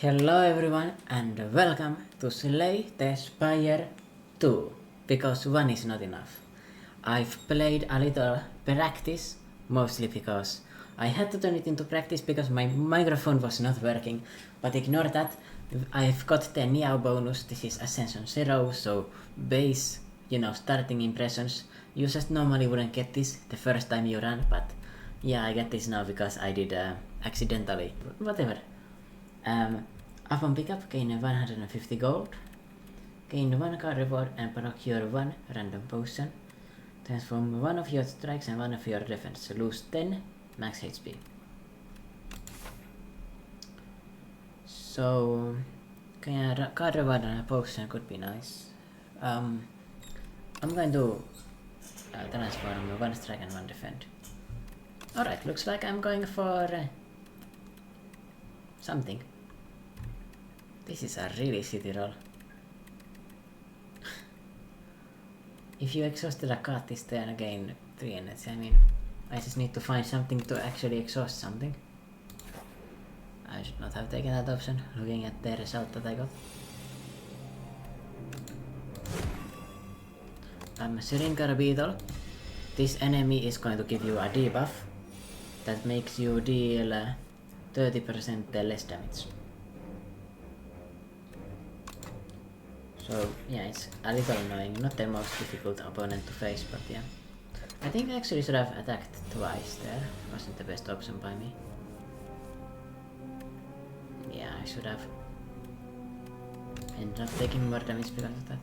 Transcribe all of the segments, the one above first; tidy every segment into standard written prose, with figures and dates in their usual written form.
Hello everyone and welcome to Slay the Spire 2 because 1 is not enough. I've played a little practice, mostly because I had to turn it into practice because my microphone was not working, but ignore that. I've got the Niao bonus. This is Ascension 0, so base, starting impressions. You just normally wouldn't get this the first time you run, but yeah, I get this now because I did accidentally. Whatever. Upon pickup, gain 150 gold, gain 1 card reward and procure 1 random potion. Transform 1 of your strikes and 1 of your defense. Lose 10 max HP. So, card reward and a potion could be nice. I'm going to transform 1 strike and 1 defend. Alright, looks like I'm going for something. This is a really shitty roll. If you exhausted a card this turn, gain 3 energy. I mean, I just need to find something to actually exhaust something. I should not have taken that option, looking at the result that I got. Syringar Beetle. This enemy is going to give you a debuff that makes you deal 30% less damage. So yeah, it's a little annoying, not the most difficult opponent to face, but yeah. I think I actually should have attacked twice there, wasn't the best option by me. Yeah, I should have ended up taking more damage because of that.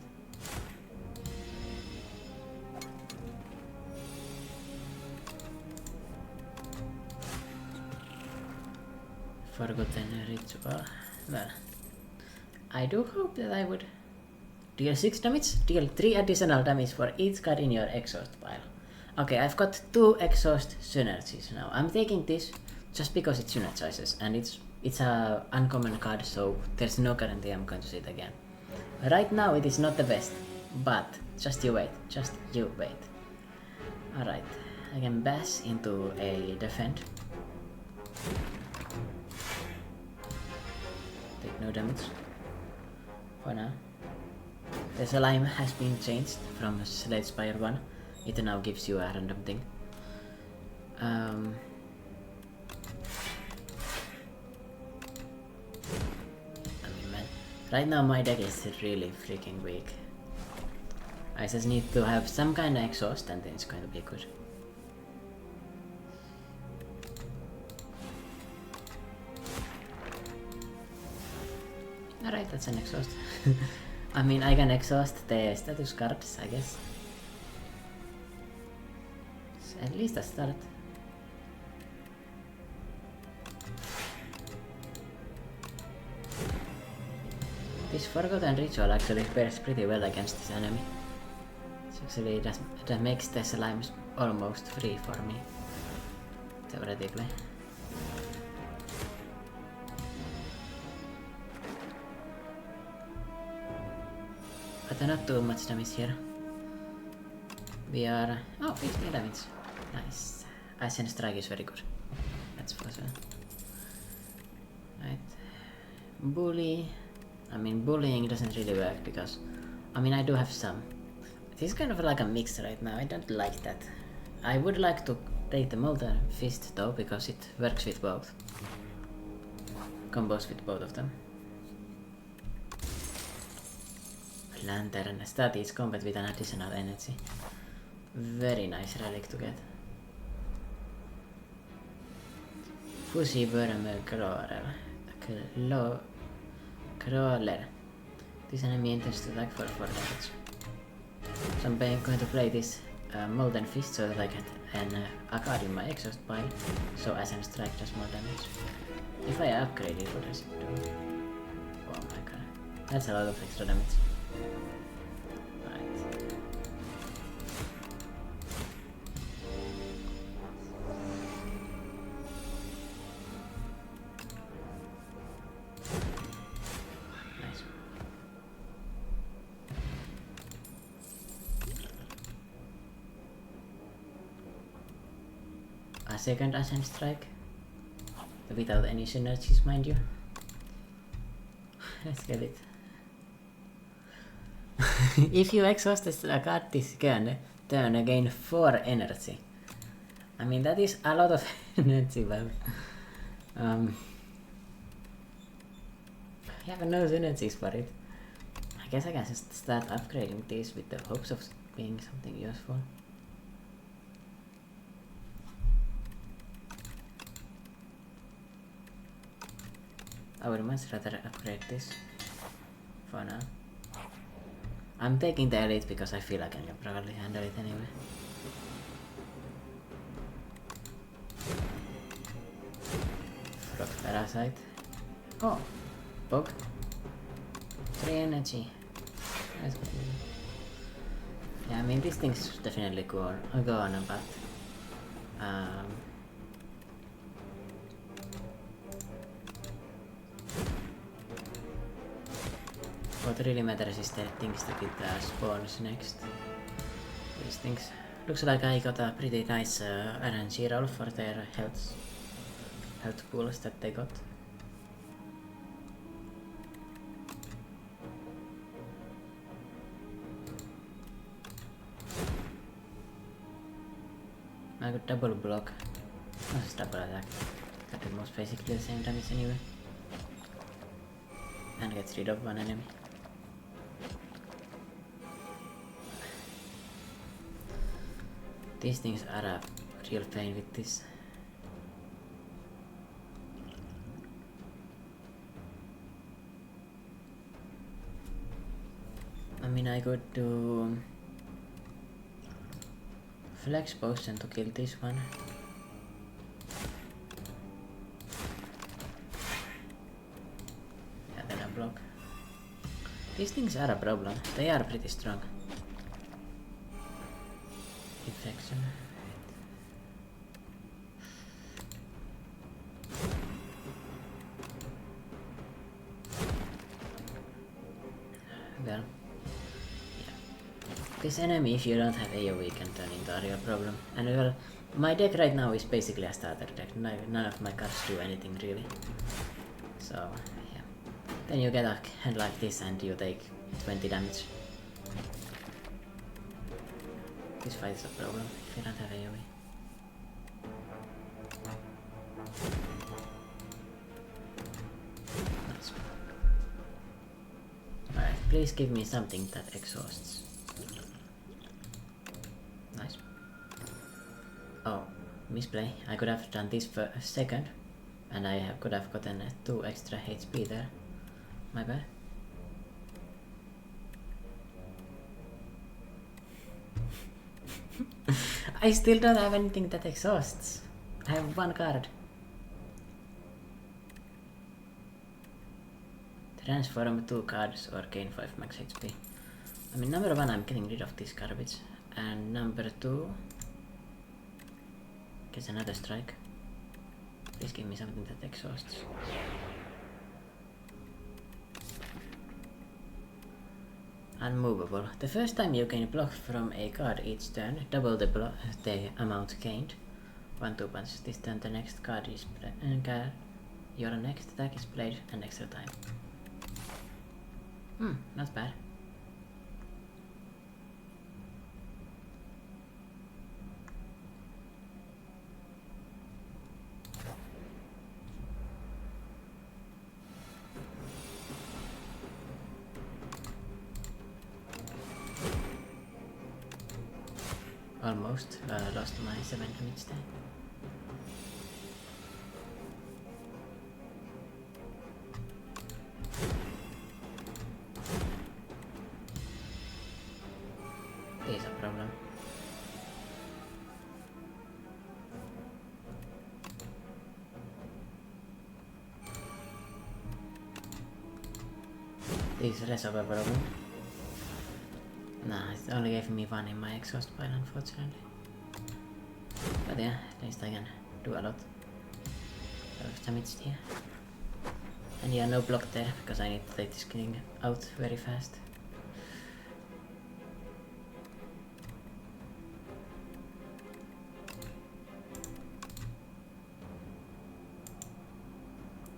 Forgotten ritual. Well, I do hope that I would deal 6 damage, deal 3 additional damage for each card in your exhaust pile. Okay, I've got 2 exhaust synergies now. I'm taking this just because it synergizes and it's a uncommon card, so there's no guarantee I'm going to see it again. Right now it is not the best, but just you wait, Alright, I can bash into a defend. Take no damage for now. The slime has been changed from Slay Spire 1. It now gives you a random thing. I mean, man, right now my deck is really freaking weak. I just need to have some kind of exhaust and then it's going to be good. Alright, that's an exhaust. I mean, I can exhaust the status cards, I guess. It's at least a start. This Forgotten Ritual actually pairs pretty well against this enemy. It actually that makes the slimes almost free for me, theoretically. But not too much damage here. We are... oh, 15 damage. Nice. Ascent Strike is very good. That's for sure. Right. Bully. I mean, bullying doesn't really work because... I mean, I do have some. This is kind of like a mix right now. I don't like that. I would like to take the Molten Fist though, because it works with both. Combos with both of them. Lantern starts combat with an additional energy. Very nice relic to get. Fuzzy Worm Crawler. This enemy intends to attack for 4 damage. So I'm going to play this Molten Fist so that I get a card in my exhaust pile, so Ascent Strike does more damage. If I upgrade it, what does it do? Oh my god. That's a lot of extra damage. Second Ascent Strike without any synergies, mind you. Let's get it. If you exhaust a card this turn, gain 4 energy. I mean, that is a lot of energy, but I have no energies for it. I guess I can just start upgrading these with the hopes of being something useful. I would much rather upgrade this for now. I'm taking the elite because I feel I can probably handle it anyway. Frog Parasite. Oh! Bug. 3 energy. That's good. Yeah, I mean, these things definitely go on, but what really matters is the things that it spawns next. These things. Looks like I got a pretty nice RNG roll for their health pools that they got. I got double block. Oh, it's double attack. That is most basically the same damage anyway. And gets rid of one enemy. These things are a real pain with this. I mean, I could do flex potion to kill this one. Yeah, then I block. These things are a problem. They are pretty strong. Infection. Well, yeah. This enemy, if you don't have AoE, can turn into a real problem. And well, my deck right now is basically a starter deck. None of my cards do anything really. So, yeah. Then you get a hand like this and you take 20 damage. This fight is a problem if you don't have AoE. Nice. Alright, please give me something that exhausts. Nice. Oh, misplay. I could have done this for a second, and I could have gotten 2 extra HP there. My bad. I still don't have anything that exhausts. I have 1 card. Transform 2 cards or gain 5 max HP. I mean, number 1, I'm getting rid of this garbage. And number 2 gets another strike. Please give me something that exhausts. Unmovable. The first time you gain block from a card each turn, double the amount gained. 1-2 punch. This turn the next card is your next attack is played an extra time. Not bad. Almost lost my 7 damage there. This is a problem. This is less of a problem. Nah, it only gave me 1 in my exhaust pile, unfortunately. But yeah, at least I can do a lot of damage here. And yeah, no block there, because I need to take this king out very fast.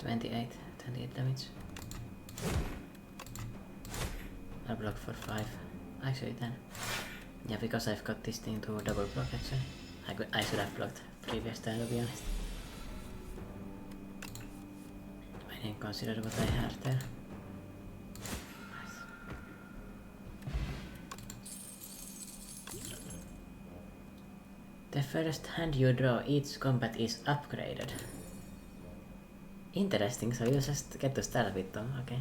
$28 damage. I'll block for 5. Actually 10. Yeah, because I've got this thing to double block actually. I should have blocked previous time, to be honest. I didn't consider what I had there. Nice. The first hand you draw each combat is upgraded. Interesting, so you just get to start with them, okay.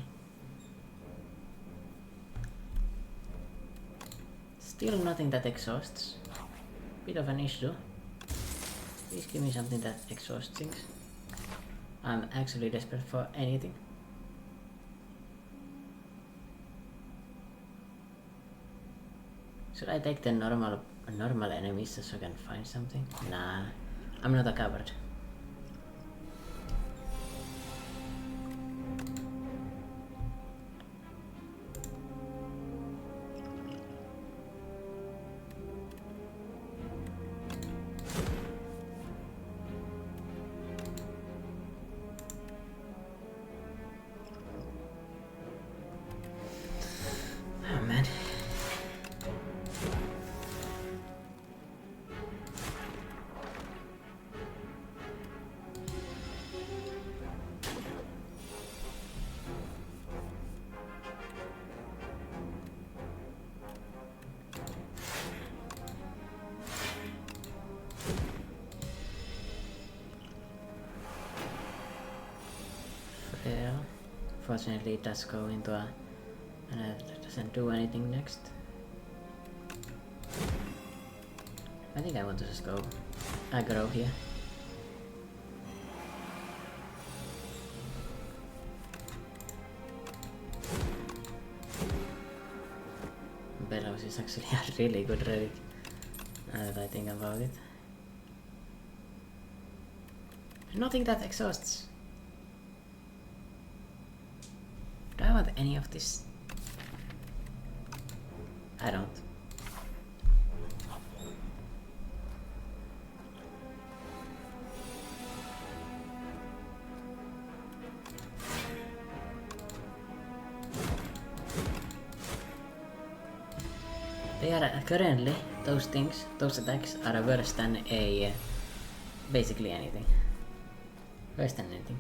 Still nothing that exhausts. Bit of an issue. Please give me something that exhausts things. I'm actually desperate for anything. Should I take the normal enemies so I can find something? Nah, I'm not a coward. Oh man. Well, fortunately it does go into a... and it doesn't do anything next. I think I want to just go aggro here. Bellows is actually a really good relic, now that I think about it. Nothing that exhausts. Do I want any of this? I don't. They are currently, those things, those attacks are worse than a basically anything. Worse than anything.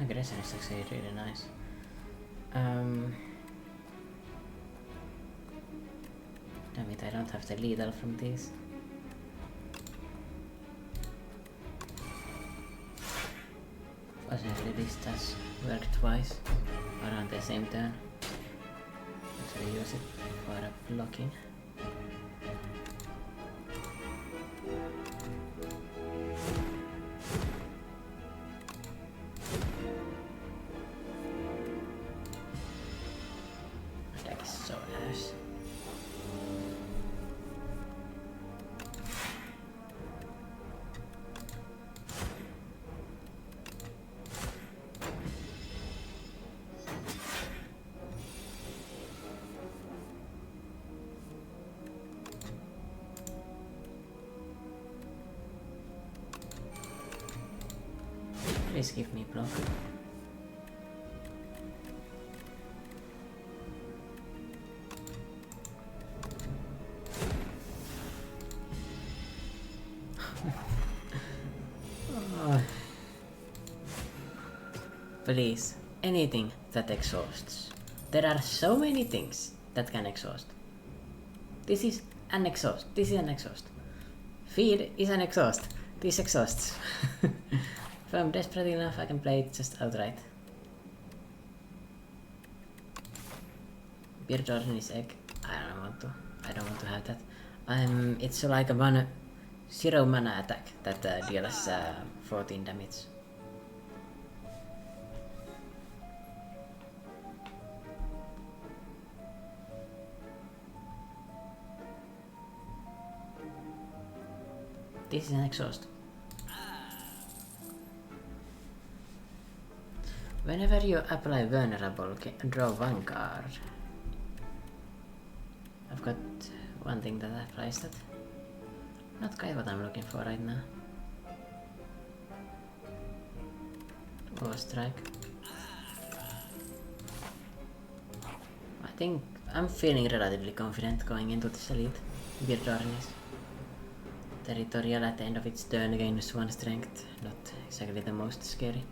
Aggression is actually really nice. Damn it, I don't have the lethal from these. Fortunately this does work twice around the same turn. Actually use it for a blocking. That is so ass. Please give me block. Oh. Please, anything that exhausts. There are so many things that can exhaust. This is an exhaust. This is an exhaust. Feed is an exhaust. This exhausts. If I'm desperate enough, I can play it just outright. Beard Ordinance egg. I don't want to have that. It's like a 0 mana attack that deals 14 damage. this is an exhaust. Whenever you apply vulnerable, draw one card. I've got one thing that applies that. Not quite what I'm looking for right now. Oh, strike. I think I'm feeling relatively confident going into this elite. Beard Darkness. Territorial at the end of its turn gains 1 strength. Not exactly the most scary.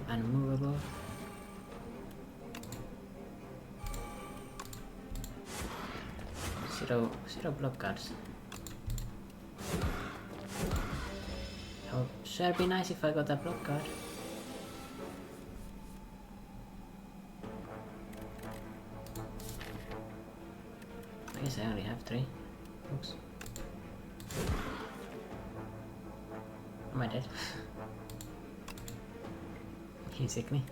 Unmovable. Zero block cards. Oh, sure be nice if I got a block card. I guess I only have 3. Oops. Am I dead? Can you sick me?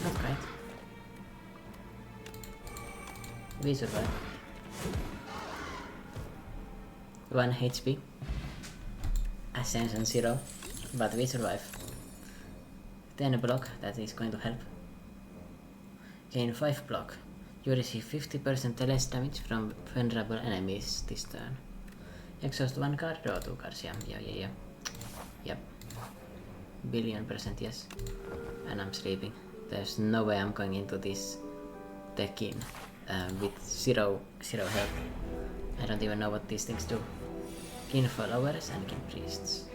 Not quite. We survive. 1 HP. Ascension 0. But we survive. 10 block, that is going to help. Gain 5 block. You receive 50% less damage from vulnerable enemies this turn. Exhaust 1 card, draw 2 cards. Yeah. Yep. Billion% yes. And I'm sleeping. There's no way I'm going into this deck-in with zero health. I don't even know what these things do. Kin followers and kin priests.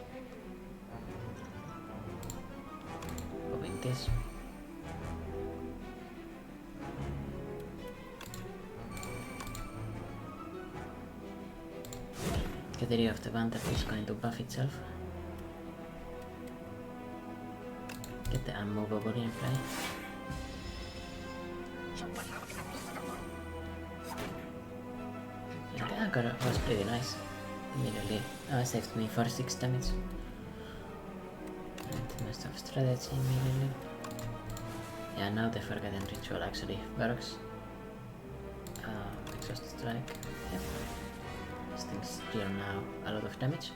Popping this. Get rid of the one that is going to buff itself. Get the unmovable in play. Yeah, the anchor was pretty nice. Immediately saved me for 6 damage. And must have strategy immediately. Yeah, now the Forgotten Ritual actually works. Exhaust strike. Yep. These things deal now a lot of damage.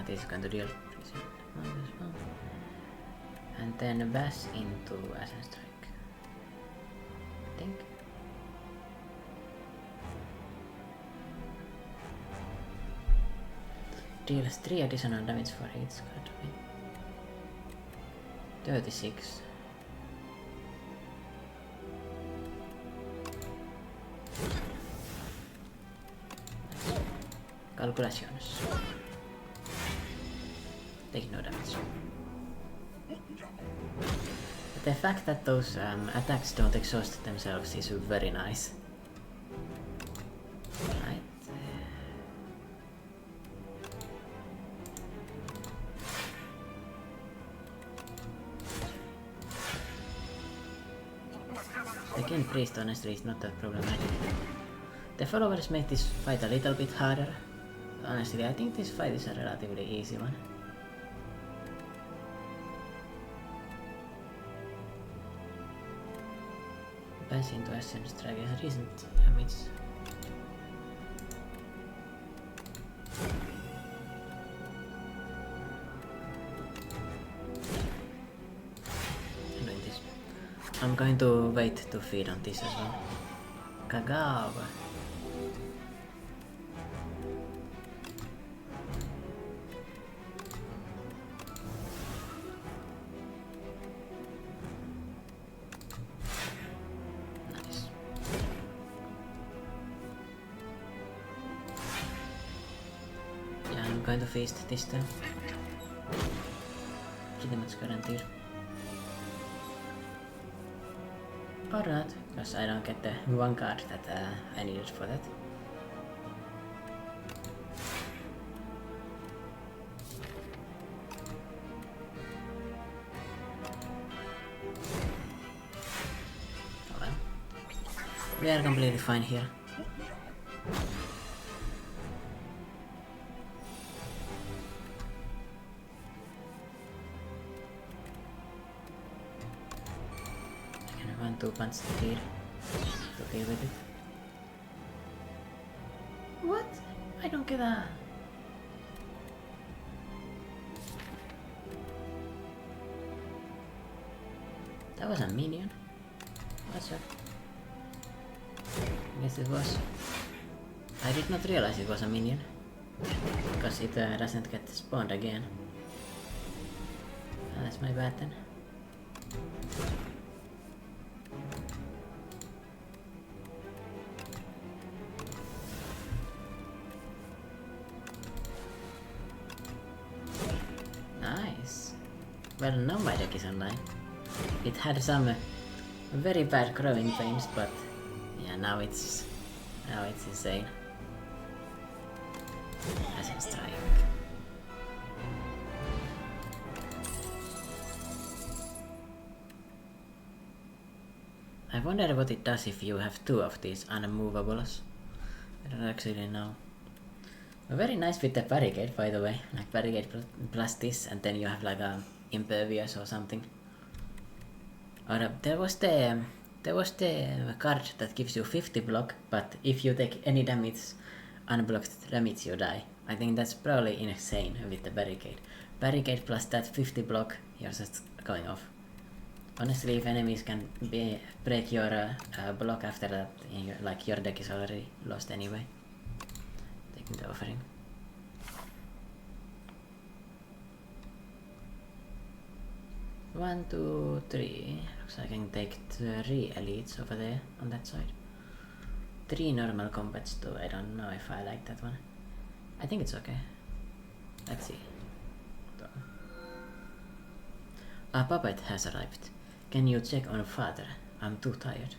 This is going to deal and then bash into Ascent Strike. I think. Deals 3 additional damage for each card. 36. Calculations. Take no damage. The fact that those attacks don't exhaust themselves is very nice. Right. The King Priest honestly is not that problematic. The followers make this fight a little bit harder. Honestly, I think this fight is a relatively easy one. Pass into Ascent Strike has recent damage. I'm doing this. I'm going to wait to feed on this as well. Kagawa. I'm going to feast this time. Pretty much guaranteed. Or not, because I don't get the one card that I needed for that. We are completely fine here. I can 1-2 punch the deer to deal with it. What? I don't get that. That was a minion. What's up? I guess it was. I did not realize it was a minion. Because it doesn't get spawned again. That's my bad then. Nice. Well, now my deck is online. It had some very bad growing pains, but yeah, now it's insane. As in strike. I wonder what it does if you have 2 of these unmovables. I don't actually know. Very nice with the barricade, by the way. Like barricade plus this, and then you have like a impervious or something. Or there was the card that gives you 50 block, but if you take any damage, unblocked damage, you die. I think that's probably insane with the barricade. Barricade plus that 50 block, you're just going off. Honestly, if enemies can break your block after that, like your deck is already lost anyway. Taking the offering. One, two, three. Looks like I can take 3 elites over there on that side. 3 normal combats too. I don't know if I like that one. I think it's okay. Let's see. A puppet has arrived. Can you check on father? I'm too tired.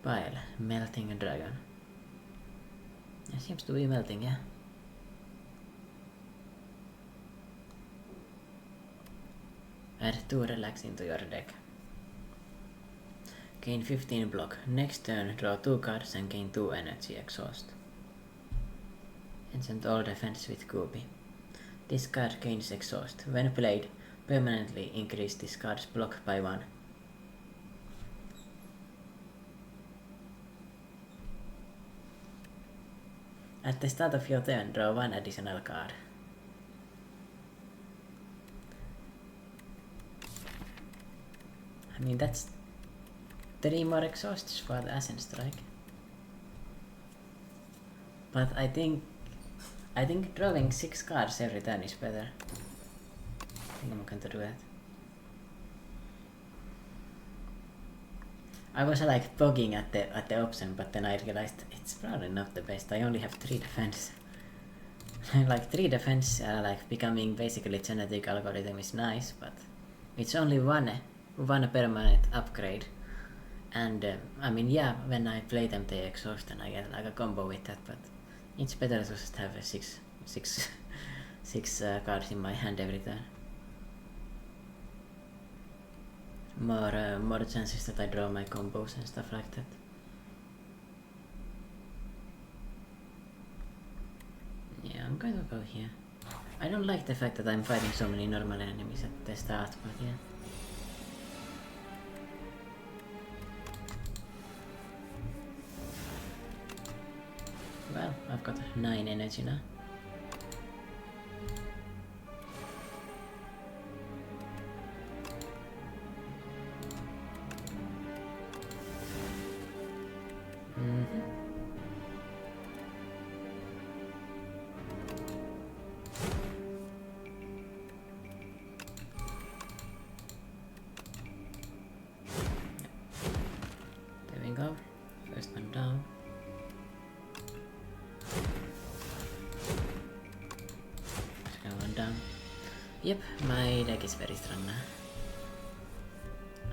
Pile. Melting a dragon. It seems to be melting, yeah. Add 2 relax into your deck. Gain 15 block. Next turn, draw 2 cards and gain 2 energy exhaust. Enchant all defense with Goopy. This card gains exhaust. When played, permanently increase this card's block by 1. At the start of your turn, draw 1 additional card. I mean, that's 3 more exhausts for the Ascent Strike. But I think drawing 6 cards every turn is better. I think I'm going to do that. I was like pogging at the option, but then I realized it's probably not the best. I only have 3 defense. Like 3 defense, like becoming basically genetic algorithm is nice, but it's only one permanent upgrade. And I mean, yeah, when I play them they exhaust and I get like a combo with that, but it's better to just have 6 cards in my hand every turn. More chances that I draw my combos and stuff like that. Yeah, I'm going to go here. I don't like the fact that I'm fighting so many normal enemies at the start, but yeah. Well, I've got 9 energy now. There we go. First one down. Second one down. Yep, my deck is very strong now.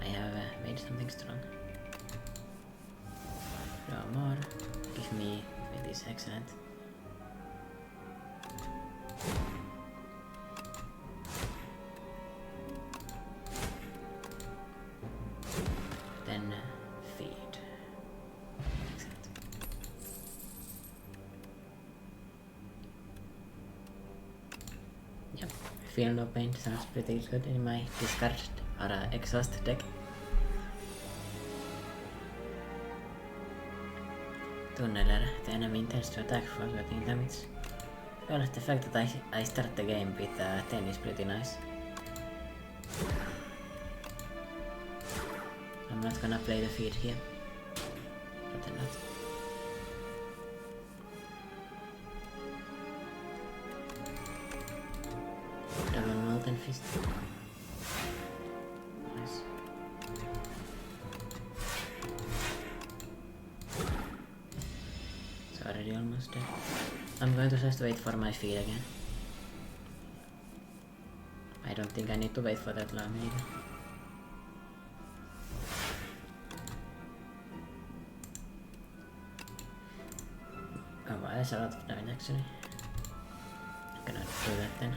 I have made something strong. Draw more. Give me this, excellent. Then feed. Feel No Pain sounds pretty good in my discard or exhaust deck. Tunneler, the enemy intends to attack for getting damage. Well, the fact that I start the game with 10 is pretty nice. I'm not gonna play the feed here. Rather not. Double Molten Fist. Nice. It's already almost dead. I'm going to just wait for my feed again. I don't think I need to wait for that long either. Oh wow, that's a lot of damage actually. I'm gonna do that then.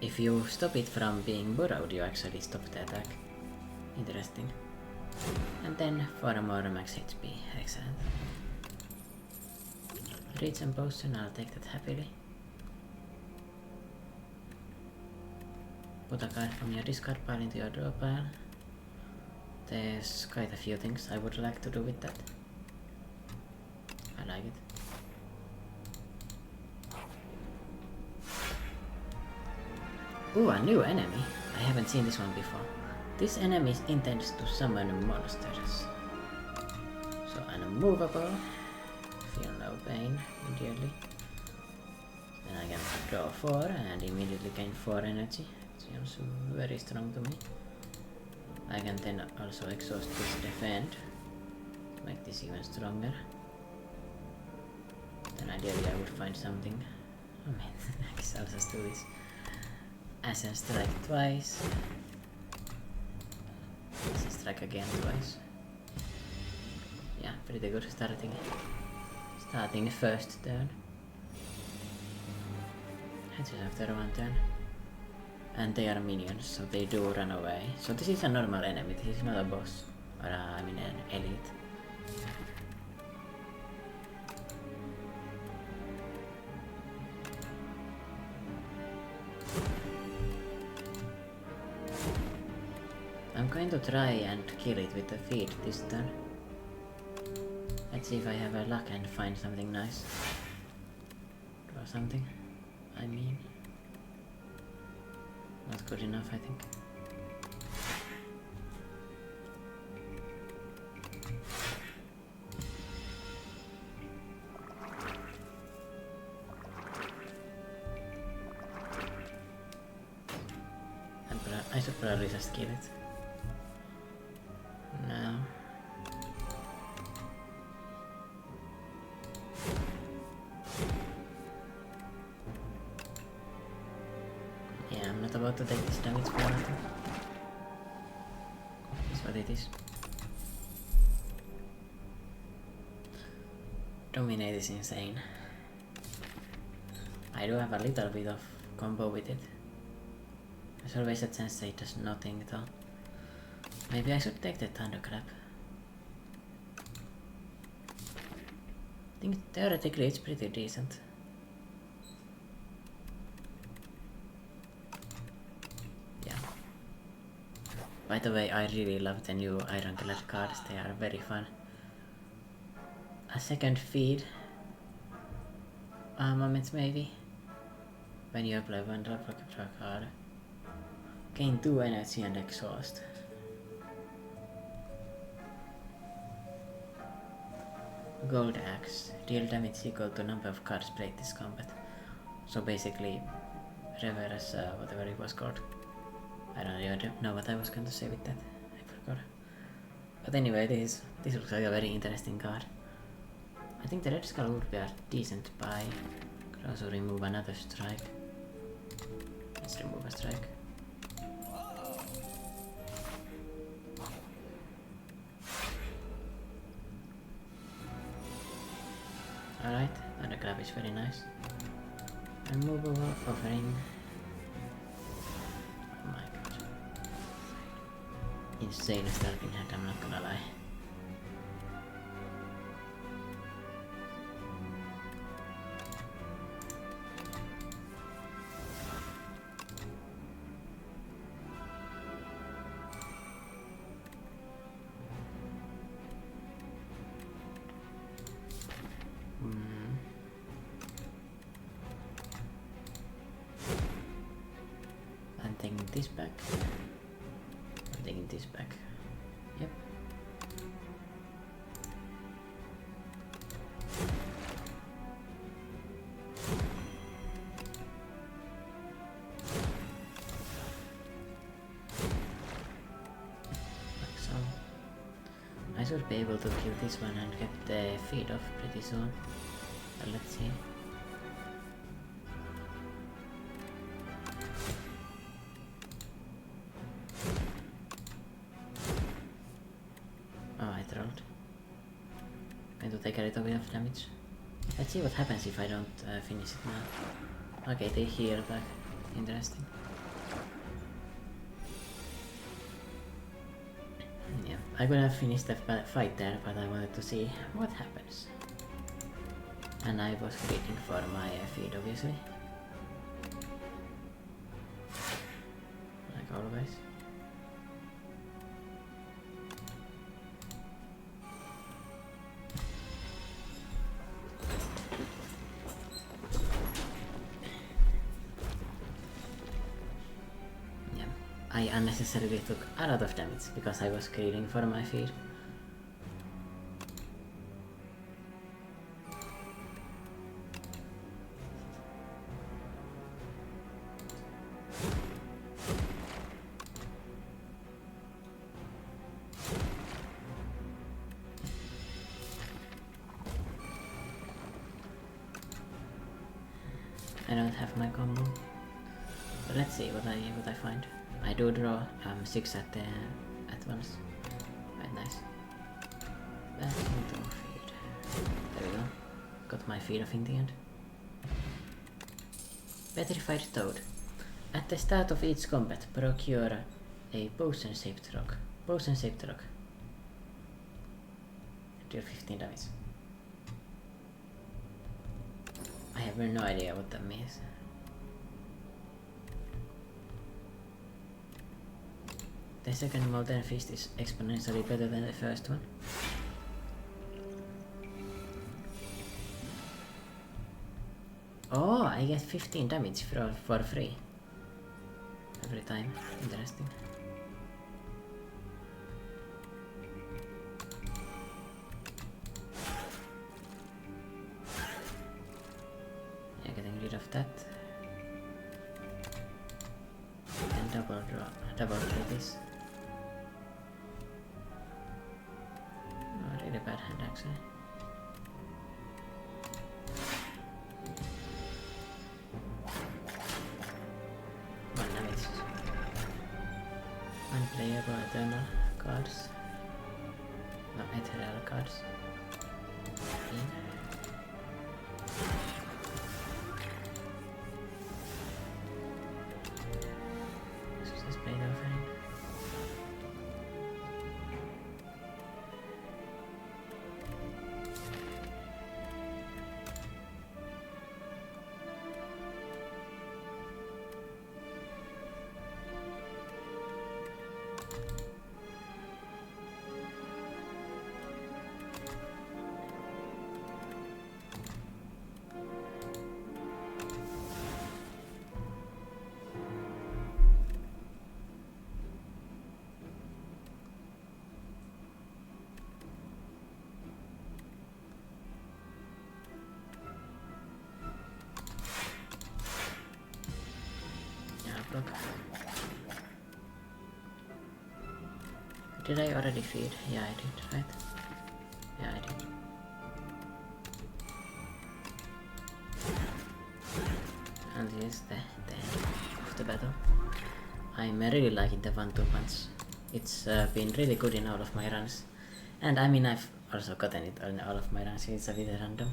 If you stop it from being burrowed, you actually stop the attack. Interesting. And then for more max HP. Excellent. Reach and potion, I'll take that happily. Put a card from your discard pile into your draw pile. There's quite a few things I would like to do with that. I like it. Ooh, a new enemy. I haven't seen this one before. This enemy intends to summon monsters. So unmovable. Feel no pain immediately. Then I can draw 4 and immediately gain 4 energy. Seems very strong to me. I can then also exhaust this defend to make this even stronger. Then ideally I would find something. I mean, I guess I'll just do this. Ascend strike twice. Ascend strike again twice. Yeah, pretty good starting first turn. Just after one turn. And they are minions, so they do run away. So this is a normal enemy, this is not a boss. Or I mean an elite. I'm going to try and kill it with the feed this turn. Let's see if I have a luck and find something nice. Draw something. I mean... not good enough, I think. I should probably just kill it. No. Yeah, I'm not about to take this damage for nothing. That's what it is. Dominate is insane. I do have a little bit of combo with it. There's always a chance that it does nothing though. Maybe I should take the thunderclap. I think theoretically it's pretty decent. Yeah. By the way, I really love the new Ironclad cards, they are very fun. A second feed. Moments maybe. When you apply one drop rocket draw card. Gain 2 energy and exhaust. Gold axe. Deal damage equal to number of cards played this combat. So basically, reverse whatever it was called. I don't even know what I was going to say with that. I forgot. But anyway, this looks like a very interesting card. I think the red skull would be a decent buy. Could also remove another strike. Let's remove a strike. grab is very nice. Removal offering. Oh my god. Insane starting hand, I'm not gonna lie. I'm taking this back. I'm taking this back. Yep. Like so. I should be able to kill this one and get the feed off pretty soon. But let's see. Oh, I trolled. Going to take a little bit of damage. Let's see what happens if I don't finish it now. Okay, they heal back. Interesting. Yeah, I could have finished the fight there, but I wanted to see what happens. And I was waiting for my feed, obviously. Like always. Yeah, I unnecessarily took a lot of damage because I was greeting for my feed. I don't have my combo, but let's see what I find. I do draw 6 at once. Quite nice. Back into feed. There we go. Got my feed off in the end. Petrified Toad. At the start of each combat, procure a potion-shaped rock. Potion-shaped rock. Deal 15 damage. I have no idea what that means. The second Molten Fist is exponentially better than the first one. Oh, I get 15 damage for free. Every time. Interesting. Yeah, getting rid of that. And double kill this. Oh, really bad hand actually. One damage. Unplayable eternal cards. No, ethereal cards. Just play the offering. Block. Did I already feed? Yeah, I did, right? Yeah, I did. And here's the end of the battle. I'm really liking the 1-2 punch. It's been really good in all of my runs. And I mean, I've also gotten it in all of my runs, it's a bit random.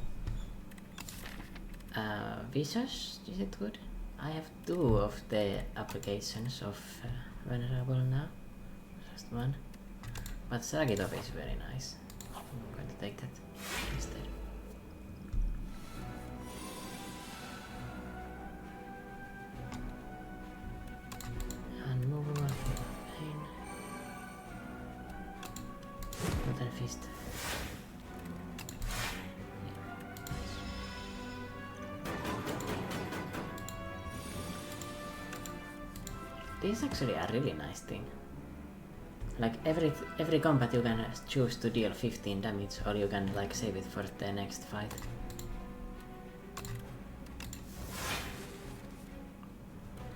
Visage, is it good? I have 2 of the applications of Venerable now. Just one. But Sagitop is very nice. I'm going to take that instead. Unmovable pain. Water fist. This is actually a really nice thing. Like every combat you can choose to deal 15 damage, or you can like save it for the next fight.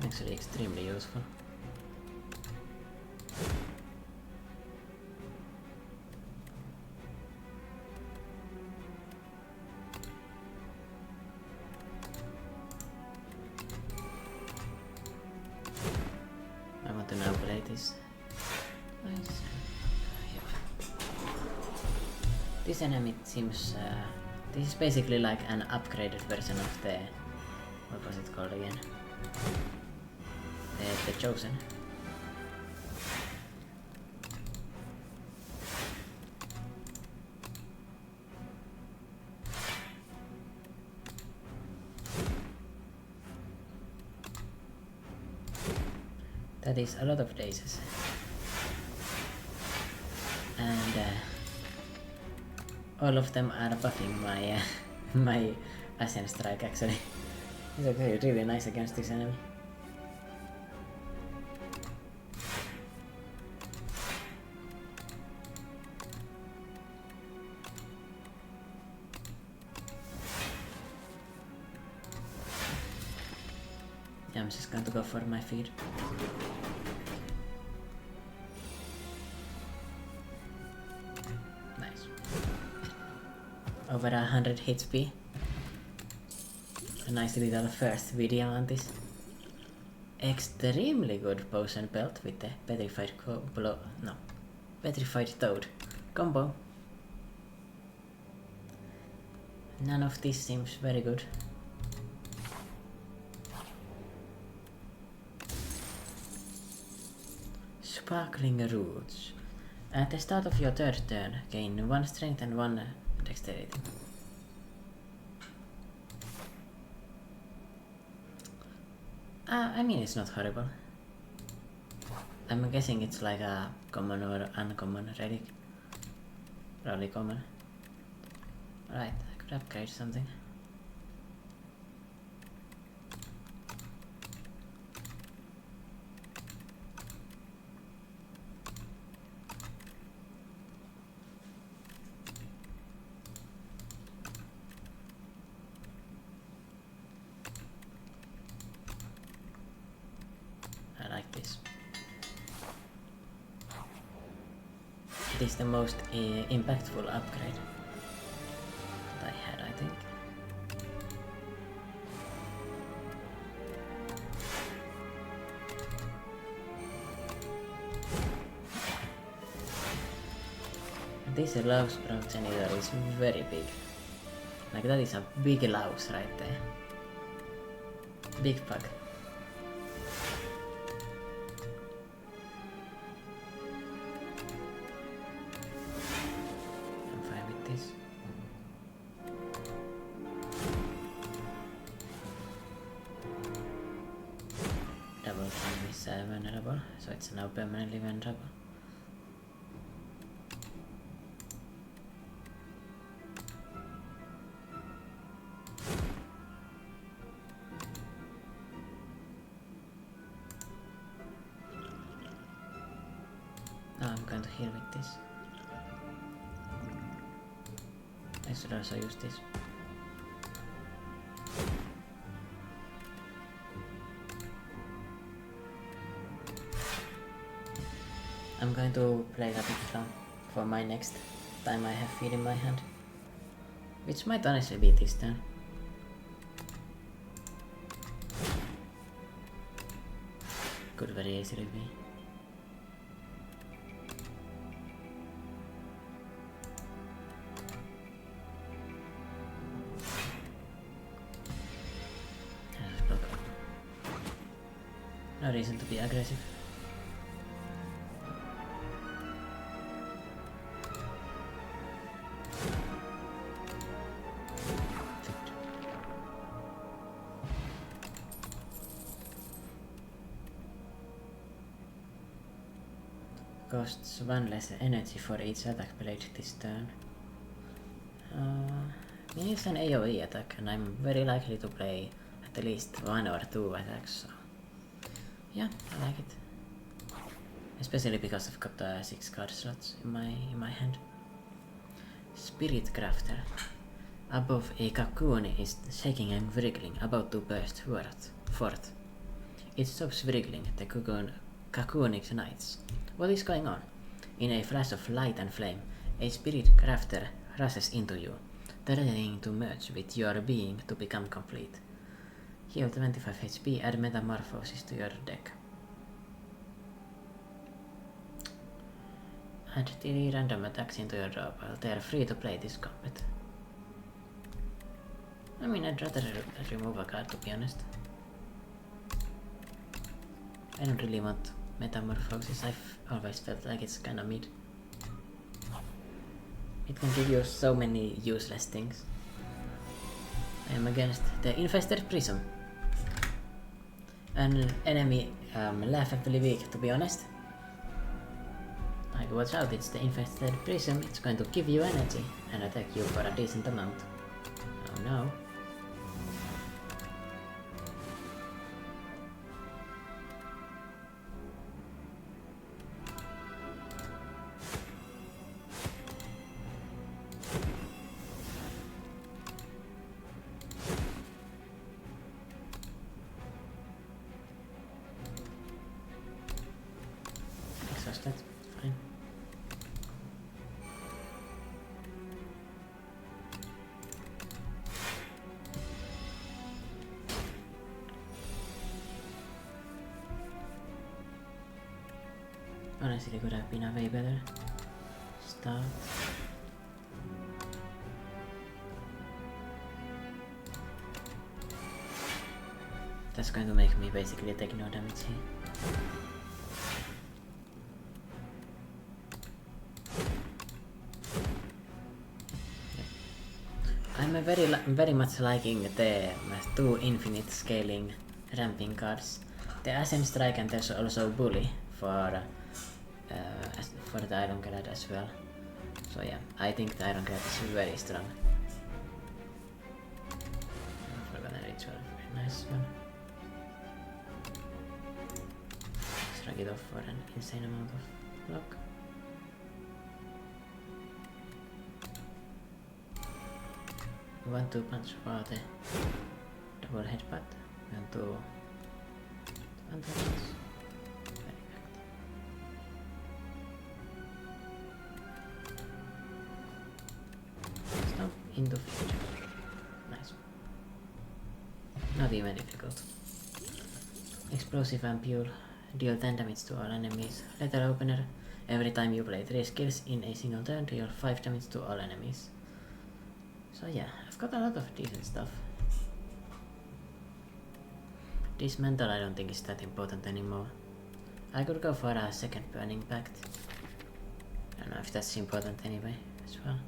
Actually extremely useful. I want to now play this. Nice. Yeah. This enemy seems... this is basically like an upgraded version of the... what was it called again? The Chosen. That is a lot of daisies. And all of them are buffing my my Ascent Strike actually. It's actually really nice against this enemy. Yeah, I'm just going to go for my feed. Nice. Over 100 HP. A nice little first video on this. Extremely good potion belt with the petrified petrified toad combo. None of this seems very good. Sparkling Roots. At the start of your third turn, gain 1 strength and 1 dexterity. I mean, it's not horrible. I'm guessing it's like a common or uncommon relic. Probably common. Right, I could upgrade something. I like this. It is the most impactful upgrade that I had, I think. This louse progenitor is very big. Like that is a big louse right there. Big bug. I'm fine with this. Double thing is vulnerable, so it's now permanently vulnerable. Now I'm going to heal with this. I should also use this. I'm going to play that for my next time I have feed in my hand. Which might honestly be this turn. Could very easily be. No reason to be aggressive. Costs 1 less energy for each attack played this turn. Me is an AoE attack and I'm very likely to play at least 1 or 2 attacks, so yeah, I like it. Especially because I've got 6 card slots in my hand. Spirit Crafter. Above a cocoon is shaking and wriggling, about to burst forth. It stops wriggling, the cocoon ignites. What is going on? In a flash of light and flame, a spirit crafter rushes into you, threatening to merge with your being to become complete. Heal 25 HP, add Metamorphosis to your deck. Add 3 random attacks into your draw pile. They are free to play this combat. I mean, I'd rather remove a card, to be honest. I don't really want Metamorphosis. I've always felt like it's kinda mid. It can give you so many useless things. I am against the Infested Prism. An enemy laughably weak, to be honest. Like, watch out, it's the Infested Prism. It's going to give you energy and attack you for a decent amount. Oh no. Exhausted, fine. Honestly, could have been a way better start. That's going to make me basically take no damage here. I'm very much liking the 2 infinite scaling ramping cards. The Ascent Strike and there's also Bully for the Ironclad as well. So yeah, I think the Ironclad is very strong. Forgotten Ritual, very nice one. Strike it off for an insane amount of block. We want to punch for the double headbutt. We want to punch. Stop into future. Nice. Not even difficult. Explosive Ampule. Deal 10 damage to all enemies. Letter Opener. Every time you play 3 skills in a single turn, deal 5 damage to all enemies. So yeah, I've got a lot of decent stuff. Dismantle I don't think is that important anymore. I could go for a second Burning Pact. I don't know if that's important anyway as well.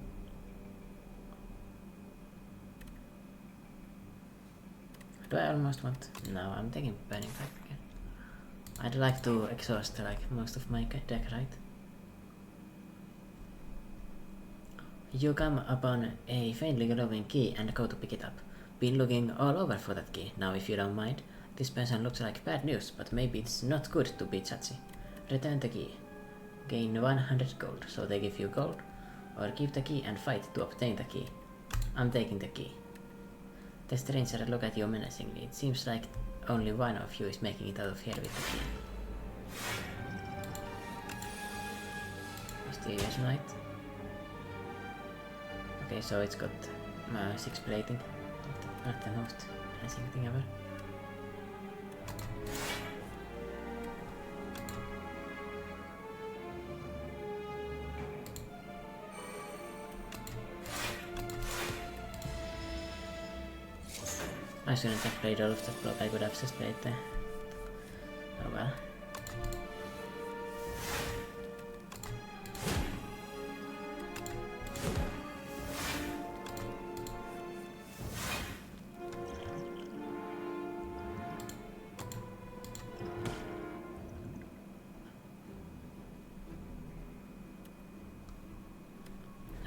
Do I almost want? No, I'm taking Burning Pact again. I'd like to exhaust like most of my deck, right? You come upon a faintly glowing key and go to pick it up. Been looking all over for that key. Now if you don't mind, this person looks like bad news, but maybe it's not good to be judgy. Return the key. Gain 100 gold, so they give you gold, or keep the key and fight to obtain the key. I'm taking the key. The stranger look at you menacingly. It seems like only one of you is making it out of here with the key. Mysterious Knight. Okay, so it's got 6 plating. Not the most menacing thing ever. I shouldn't have played all of that block, I could have just played the... Oh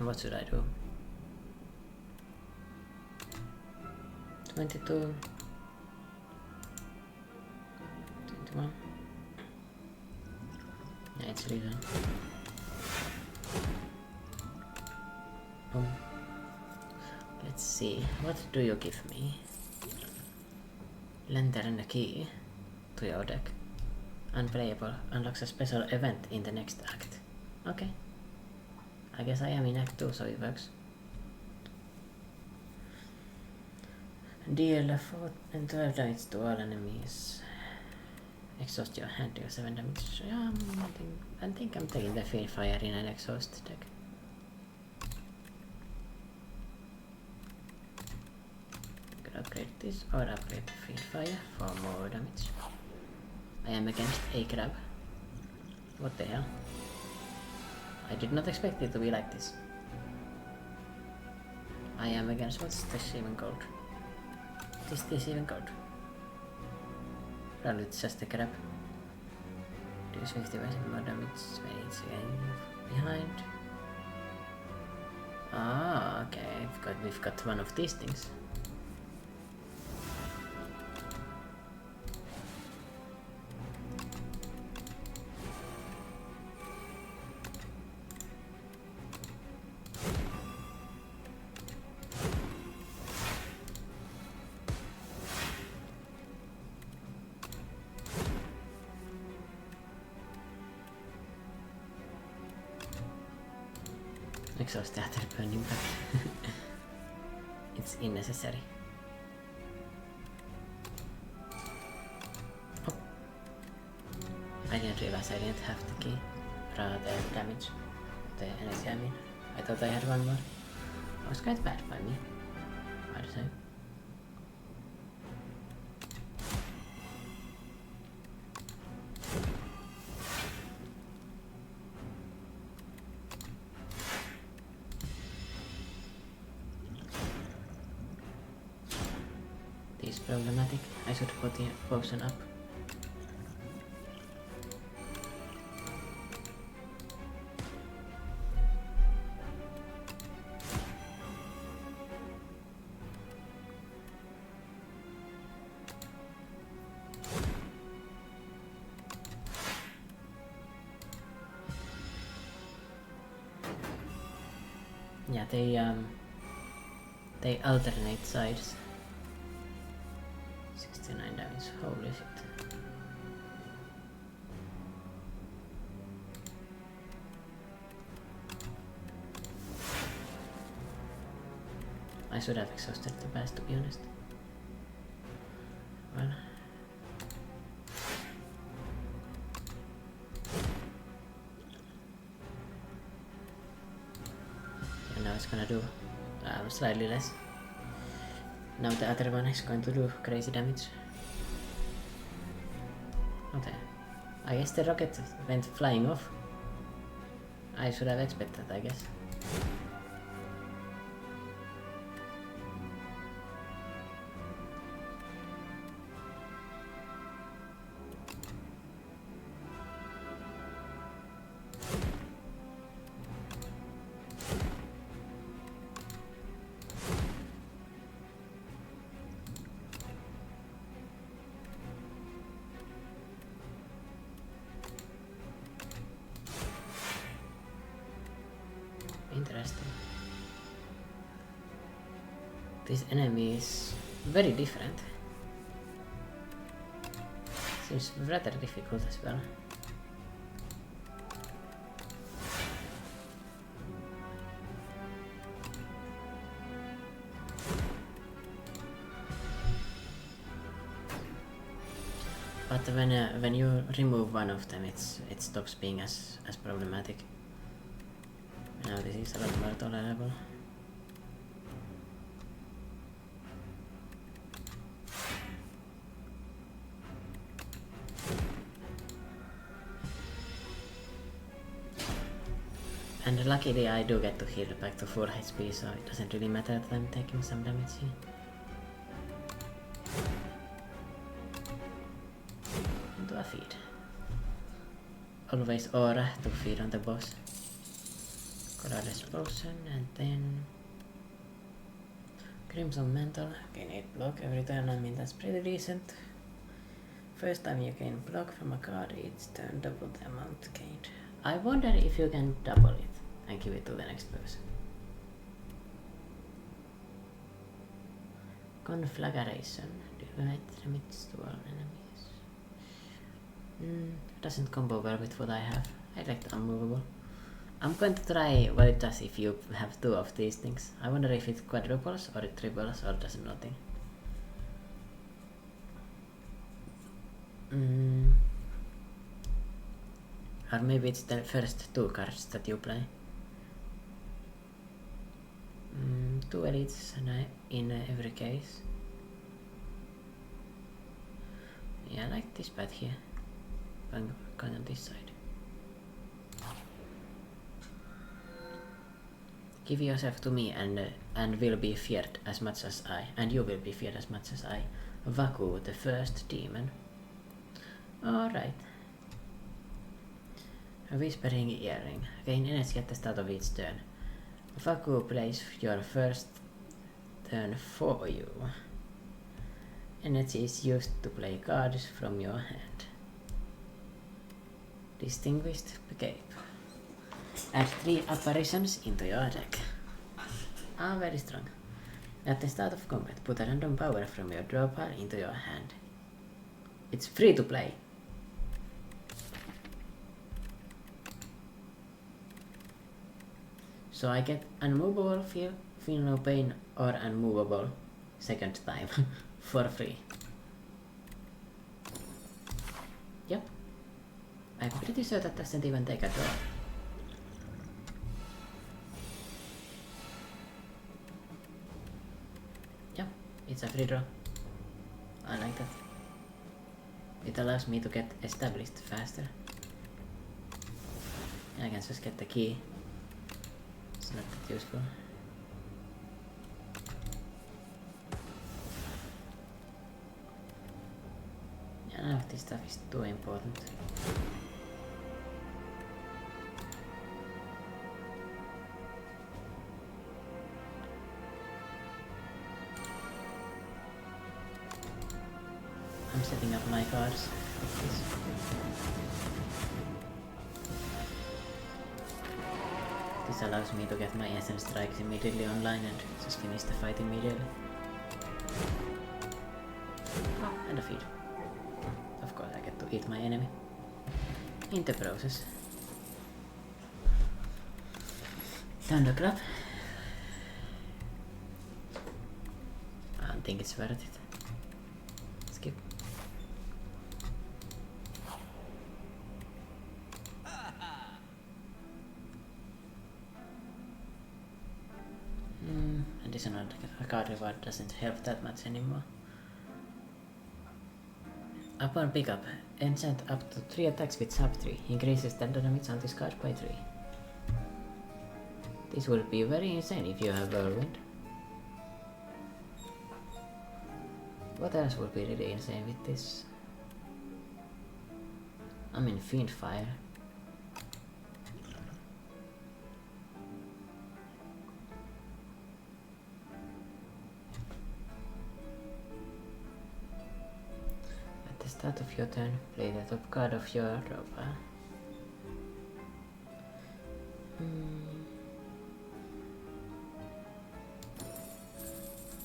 What should I do? 22. 21. Yeah, it's legal. Oh. Let's see. What do you give me? Lantern key to your deck. Unplayable. Unlocks a special event in the next act. Okay. I guess I am in Act 2, so it works. Deal 4 and 12 damage to all enemies. Exhaust your hand, deal 7 damage. Yeah, I think I'm taking the Field Fire in an exhaust deck. Could upgrade this or upgrade the Field Fire for more damage. I am against a crab. What the hell? I did not expect it to be like this. I am against... what's this even called? Is this even called? Probably it's just a crab. Deals 50% more damage when it's behind. Ah, okay. We've got one of these things. Exhaust after burning back. It's unnecessary. Oh. I didn't realize I didn't have the key. The damage. The energy, I mean. I thought I had one more. That was quite bad by me. I'd say. This is problematic. I should put the potion up. Yeah, they alternate sides. 69 damage, holy shit. I should have exhausted the pass, to be honest. Well. And now it's gonna do slightly less. Now the other one is going to do crazy damage. Okay. I guess the rocket went flying off. I should have expected, I guess. Interesting. This enemy is very different. Seems rather difficult as well. But when you remove one of them, it stops being as problematic. Now this is a lot more tolerable. And luckily I do get to heal back to full HP, so it doesn't really matter that I'm taking some damage here. Into a feed. Always aura to feed on the boss. Goddess Potion, and then Crimson Mantle, gain 8 block every turn. I mean, that's pretty decent. First time you gain block from a card each turn, double the amount gained. I wonder if you can double it and give it to the next person. Conflagration, divide damage to all enemies. Doesn't combo well with what I have. I like the unmovable. I'm going to try what it does if you have 2 of these things. I wonder if it quadruples or it triples or does nothing. Or maybe it's the first 2 cards that you play. 2 elites in every case. Yeah, I like this path here. I'm going on this side. Give yourself to me and will be feared as much as I, and you will be feared as much as I. Vaku, the first demon. Alright. A whispering earring. Gain energy at the start of each turn. Vaku plays your first turn for you. Energy is used to play cards from your hand. Distinguished Cape. Add 3 apparitions into your deck. Very strong. At the start of combat, put a random power from your draw pile into your hand. It's free to play. So I get unmovable, feel no pain, or unmovable second time for free. Yep. I'm pretty sure that doesn't even take a draw. Yep, it's a free draw. I like that. It allows me to get established faster. And I can just get the key. It's not that useful. Yeah, none of this stuff is too important. I'm setting up my cards. This allows me to get my essence strikes immediately online and just finish the fight immediately. Oh, and a feed. Of course I get to eat my enemy. In the process. Thunderclap. I don't think it's worth it. Skip. Additional card reward doesn't help that much anymore. Upon pickup, enchant up to 3 attacks with sub 3, increases the damage on this card by 3. This will be very insane if you have Whirlwind. What else would be really insane with this? I mean, Fiend Fire. At the start of your turn, play the top card of your draw pile.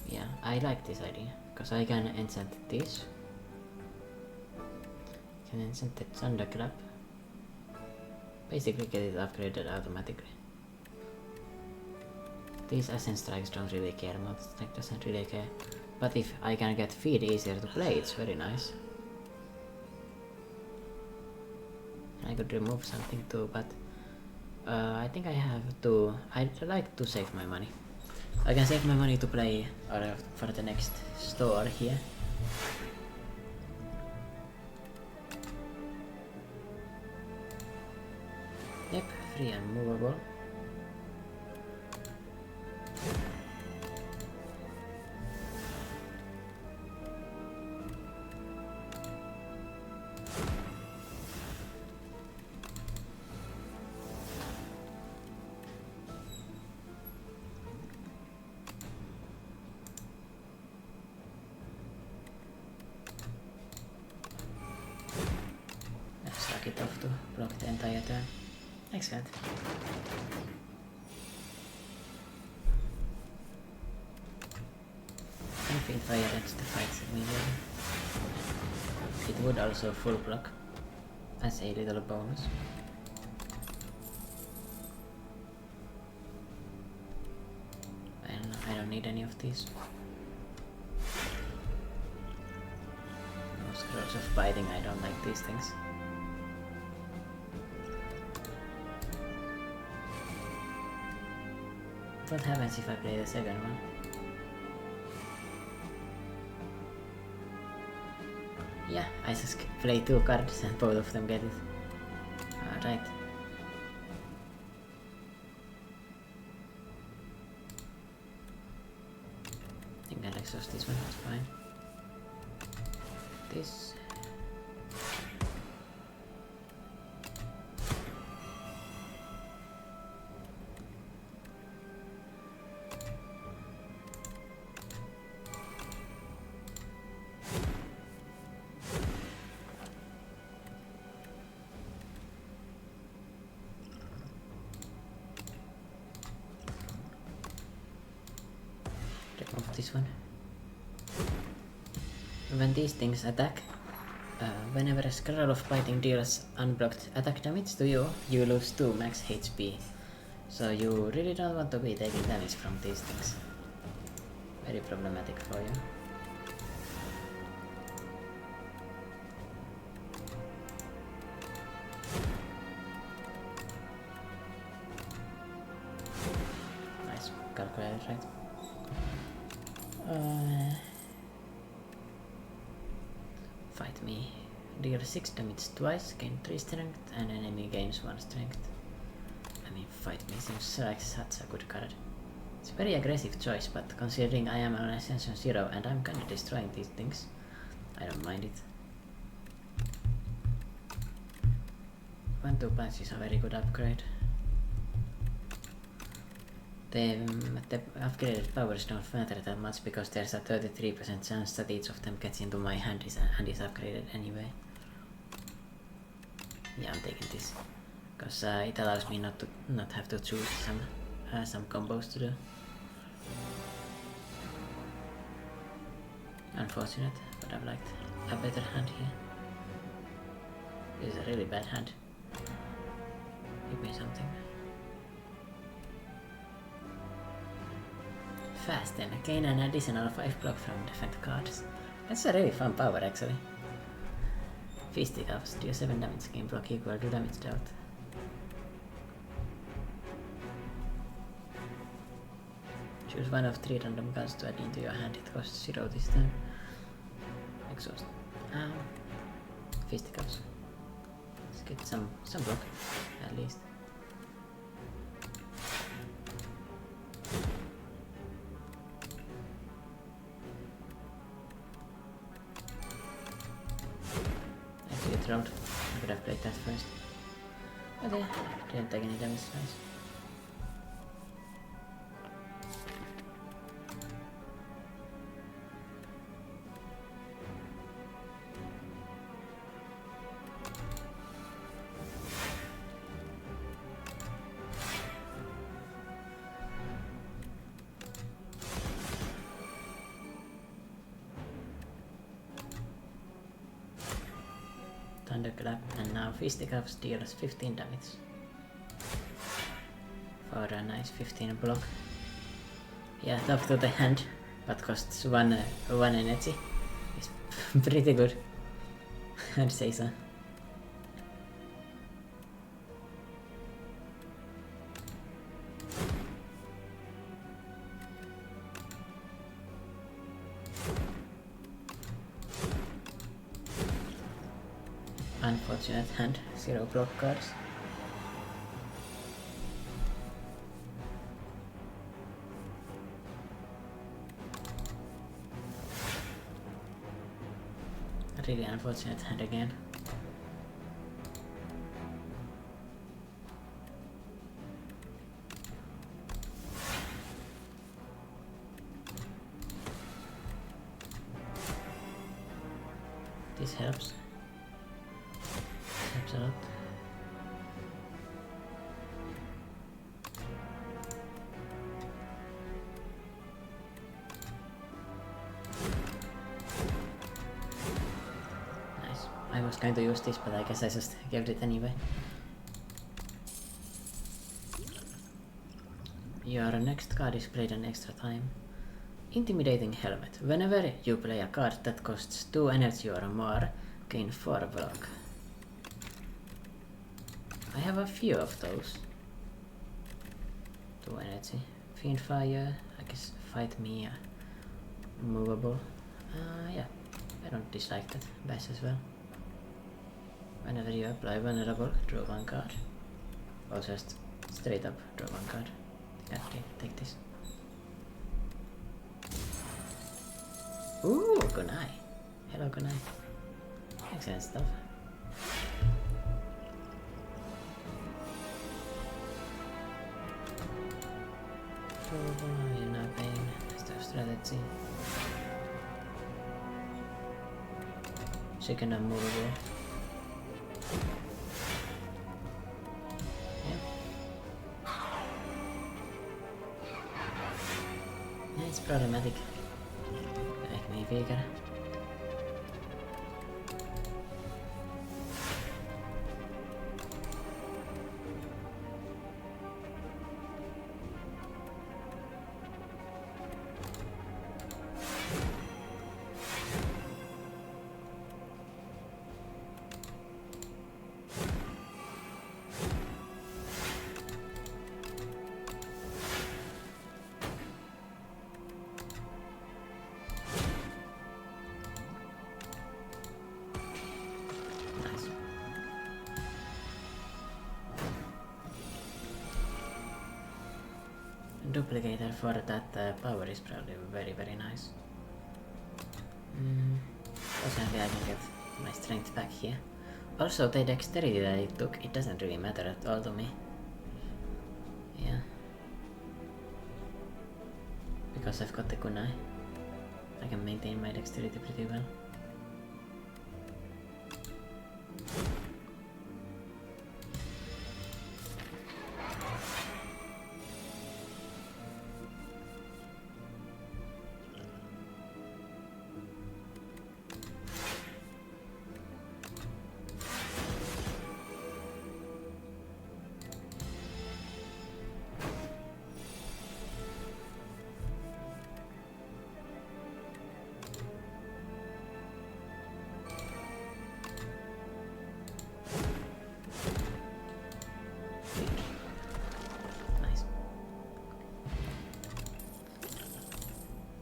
Yeah, I like this idea, because I can enchant this. Can enchant the Thunderclap. Basically get it upgraded automatically. These Essence Strikes don't really care, Mod doesn't really care. But if I can get Feed easier to play, it's very nice. I could remove something too, but I think I have to... I'd like to save my money. I can save my money to play for the next store here. Yep, free and movable. Excellent. Anything fire ends the fights immediately. It would also full block as a little bonus. And I don't need any of these. No scrolls of biting, I don't like these things. What happens if I play the second one? Yeah, I just play 2 cards and both of them get it. Alright. I think I'll exhaust this one, that's fine. This. Remove this one. When these things attack, whenever a scroll of biting deals unblocked attack damage to you, you lose 2 max HP. So you really don't want to be taking damage from these things. Very problematic for you. Nice, calculated, right? Fight me. Deal 6 damage twice, gain 3 strength, and enemy gains 1 strength. I mean, fight me seems like such a good card. It's a very aggressive choice, but considering I am on Ascension 0 and I'm kinda destroying these things, I don't mind it. 1-2 punch is a very good upgrade. The upgraded powers don't matter that much because there's a 33% chance that each of them gets into my hand is upgraded anyway. Yeah, I'm taking this because it allows me not have to choose some combos to do. Unfortunate, but I've liked a better hand here. This is a really bad hand. Give me something. Fast and gain an additional 5 block from defense cards. That's a really fun power actually. Fisticuffs, deal 7 damage, gain block equal to damage dealt. Choose one of 3 random cards to add into your hand, it costs 0 this time. Exhaust. Fisticuffs. Let's get some block, at least. Round. I could have played that first. But yeah, didn't take any damage, nice. Thunderclap, and now Fisticuffs deals 15 damage. For a nice 15 block. Yeah, tough to the hand, but costs one energy. It's pretty good. I'd say so. Unfortunate hand, 0 block cards. Really unfortunate hand again. This helps. Helps a lot. was going to use this, but I guess I just gave it anyway. Your next card is played an extra time. Intimidating Helmet. Whenever you play a card that costs 2 energy or more, gain 4 block. I have a few of those. 2 energy. Fiend Fire, I guess Fight Me, movable. Yeah, I don't dislike that. Bash as well. Whenever you apply vulnerable, draw 1 card. Or just straight up draw 1 card. Okay, take this. Ooh, Gunai. Hello, Gunai. Excellent stuff. You're not paying. Stuff strategy. Second unmovable. Yep. Yeah, it's problematic. Make me weaker. Duplicator for that power is probably very nice. Fortunately I can get my strength back here. Also the dexterity that it took, it doesn't really matter at all to me. Yeah. Because I've got the kunai, I can maintain my dexterity pretty well.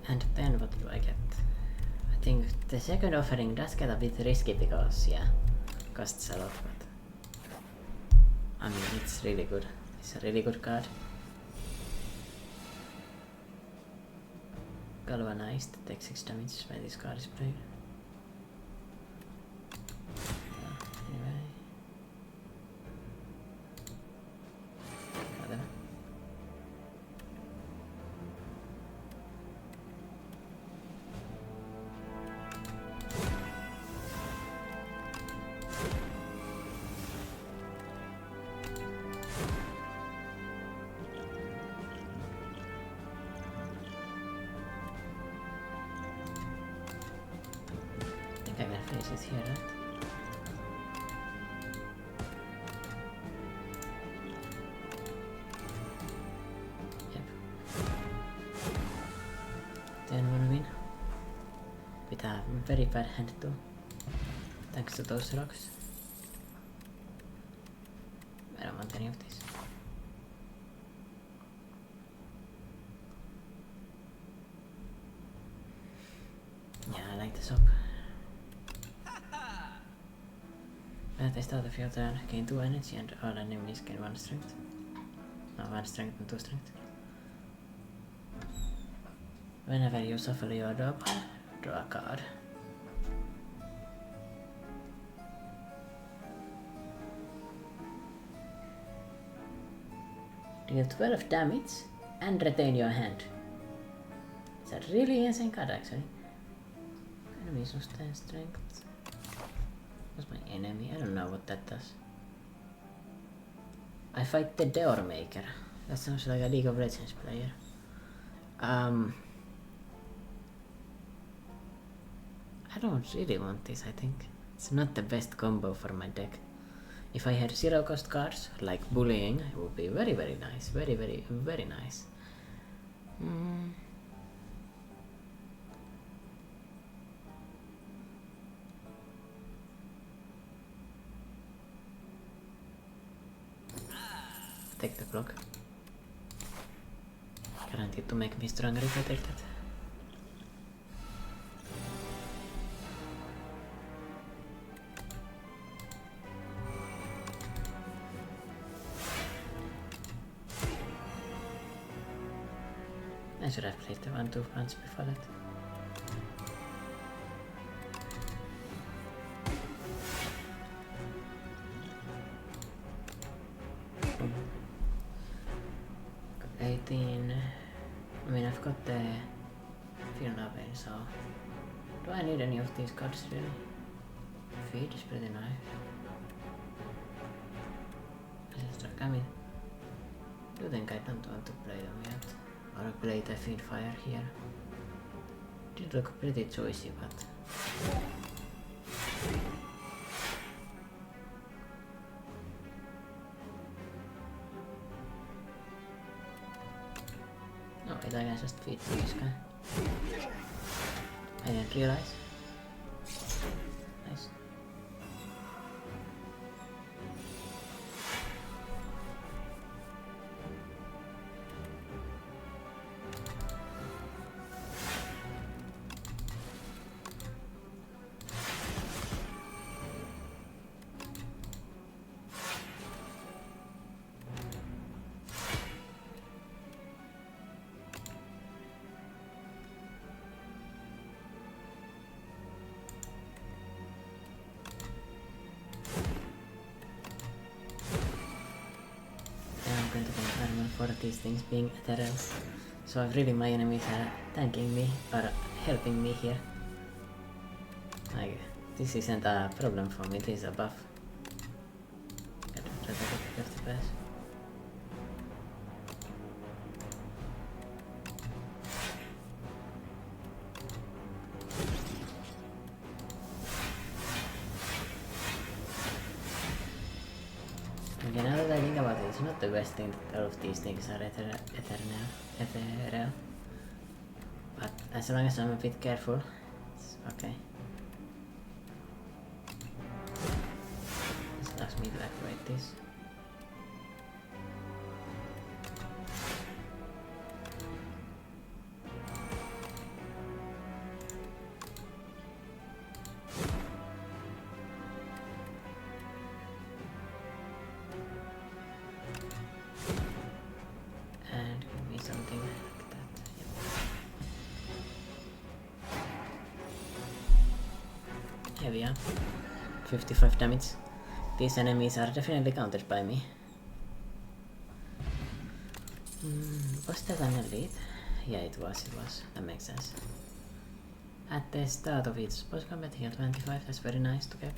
And then what do I get? I think the second offering does get a bit risky because, yeah, costs a lot, but I mean, it's really good. It's a really good card. Galvanized, takes 6 damage when this card is played. Anyway. Whatever. I can finish it here, right? Yep. Then one win. With a very bad hand too. Thanks to those rocks. I don't want any of this. Yeah, I like the shop. At the start of your turn, gain 2 energy and all enemies gain 1 strength. No, 1 strength and 2 strength. Whenever you shuffle your draw pile, draw a card. Deal 12 damage and retain your hand. It's a really insane card actually. Enemy sustain strength. What's my enemy? I don't know what that does. I fight the Door Maker. That sounds like a League of Legends player. I don't really want this, I think. It It's not the best combo for my deck. If I had 0 cost cards, like bullying, it would be very nice. Very nice. Take the block. Guaranteed to make me stronger if I take that. I should have played the 1-2 punch before that. Got 18. I mean, I've got the Fiona Vein, so do I need any of these cards really? Feed is pretty nice. I mean, I do think I don't want to play them yet. Or play the Feed Fire here. Did look pretty choicy, but no, wait, I can just feed this guy. I didn't realize. Nice. For these things being ethereals. So if really my enemies are tanking me or helping me here, like, this isn't a problem for me, this is a buff. Gotta try to get the pass. Okay, now that I think about it, it's not the best thing that all of these things are ethereal. But as long as I'm a bit careful, it's okay. This allows me to activate this. Here we are. 55 damage. These enemies are definitely countered by me. Was that an elite? Yeah, it was. That makes sense. At the start of each boss combat, heal 25. That's very nice to get.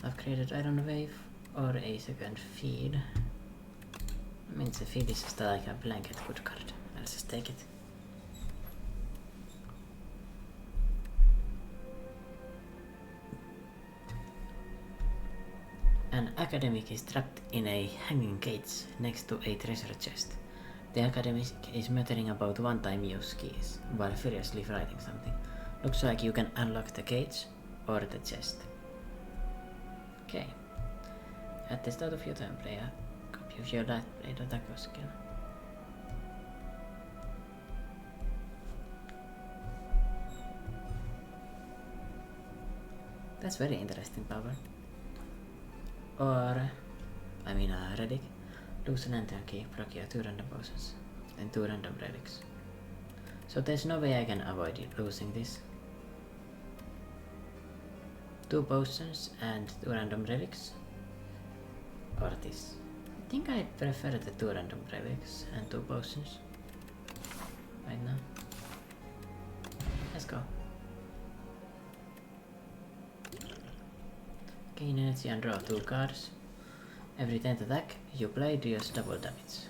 I've created Iron Wave or a second feed. I mean, the feed is just like a blanket good card. I'll just take it. An academic is trapped in a hanging cage next to a treasure chest. The academic is muttering about one-time use keys while furiously writing something. Looks like you can unlock the cage or the chest. Okay. At the start of your turn, play a copy of your light blade attack or skill. That's very interesting power. Or, I mean a relic. Lose an enter key, block your 2 random potions, and 2 random relics. So there's no way I can avoid losing this. 2 potions and 2 random relics. Or this. I think I prefer the 2 random relics and 2 potions. Right now. Let's go. Gain energy and draw 2 cards. Every 10th attack you play deals double damage.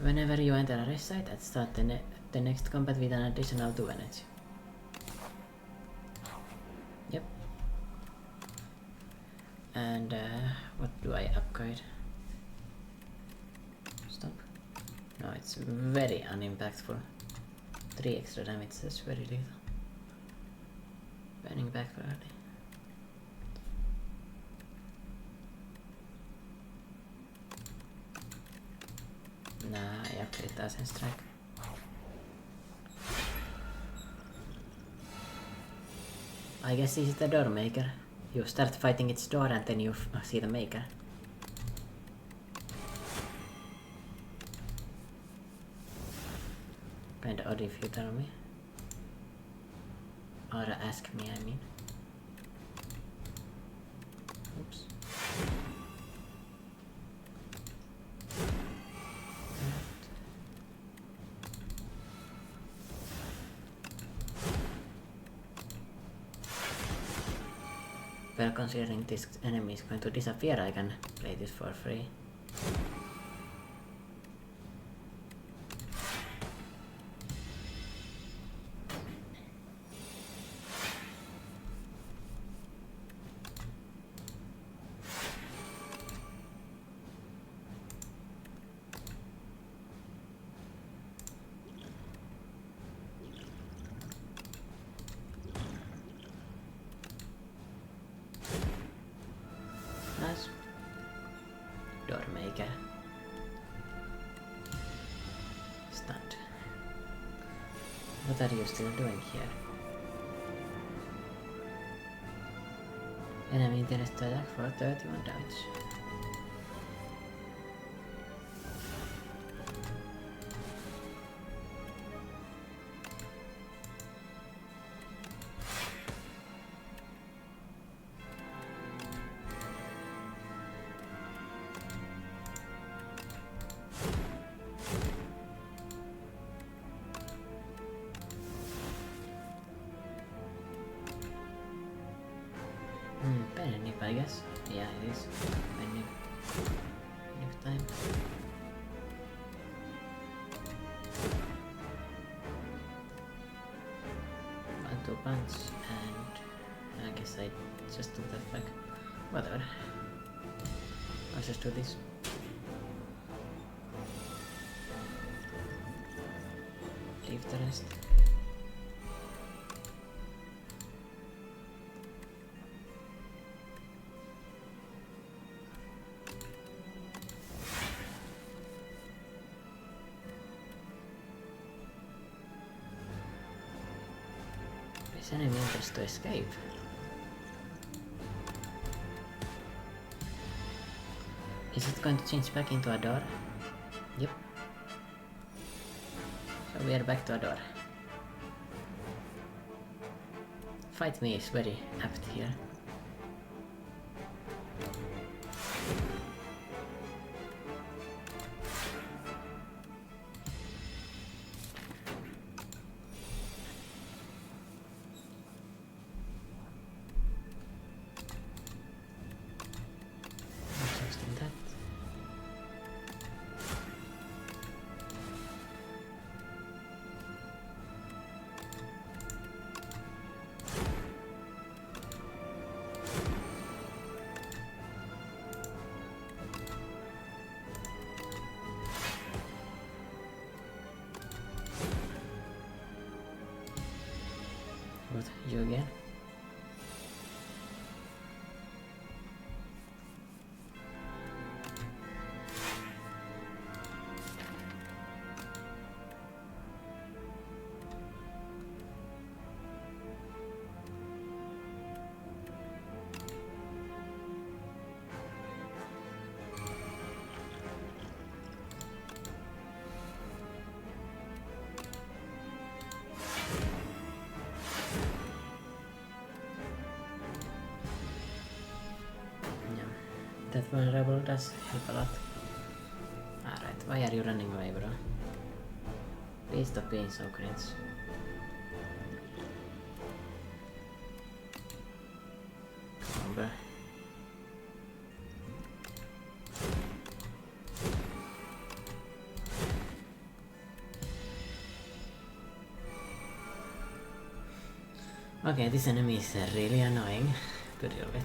Whenever you enter a rest site, start the next combat with an additional 2 energy. Yep. And what do I upgrade? Stop. No, it's very unimpactful. 3 extra damage, that's very little. Burning back early. Nah, I upgrade doesn't strike. I guess this is the door maker. You start fighting its door and then you see the maker. Kinda odd if you tell me. Or ask me, I mean. Oops. Well, considering this enemy is going to disappear, I can play this for free. Nice. Door maker. Stunned. What are you still doing here? Enemy intends to attack for 31 damage. Pen and nip, I guess. Yeah, it is. Pen nip. Nip time. One, two punch, and I guess I just took that back. Whatever. I'll just do this. Leave the rest. This enemy intends to escape. Is it going to change back into a door? Yep. So we are back to a door. Fight me is very apt here. Exhausting that. What? You again? That vulnerable does help a lot. Alright, why are you running away, bro? Please stop being so cringe. Come on, bro. Okay, this enemy is really annoying to deal with.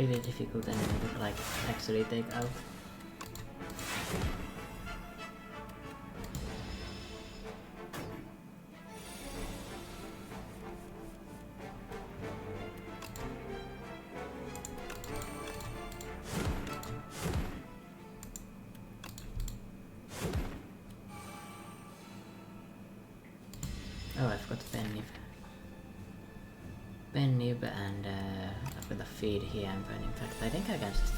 really difficult enemy to like actually take out. Oh, I've got Penny and I've got a feed here, but in fact I think I can just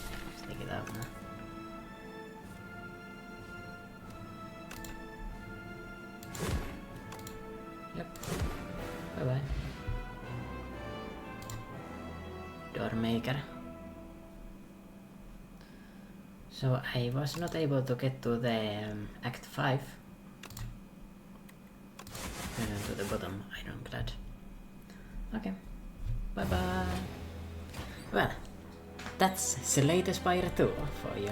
take it out now. Yep. Bye bye. Door maker. So I was not able to get to the Act 5. To the bottom, ironclad. Okay. Bye bye. Well, that's the latest Spire 2 for you.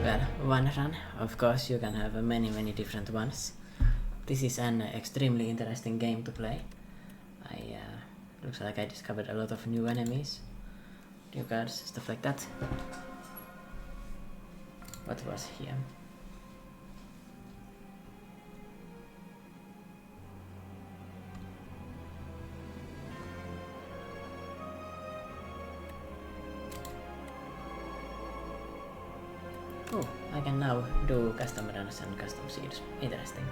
Well, one run, of course you can have many different ones. This is an extremely interesting game to play. Looks like I discovered a lot of new enemies, new cards, stuff like that. What was here? Oh, I can now do custom runs and custom seeds. Interesting.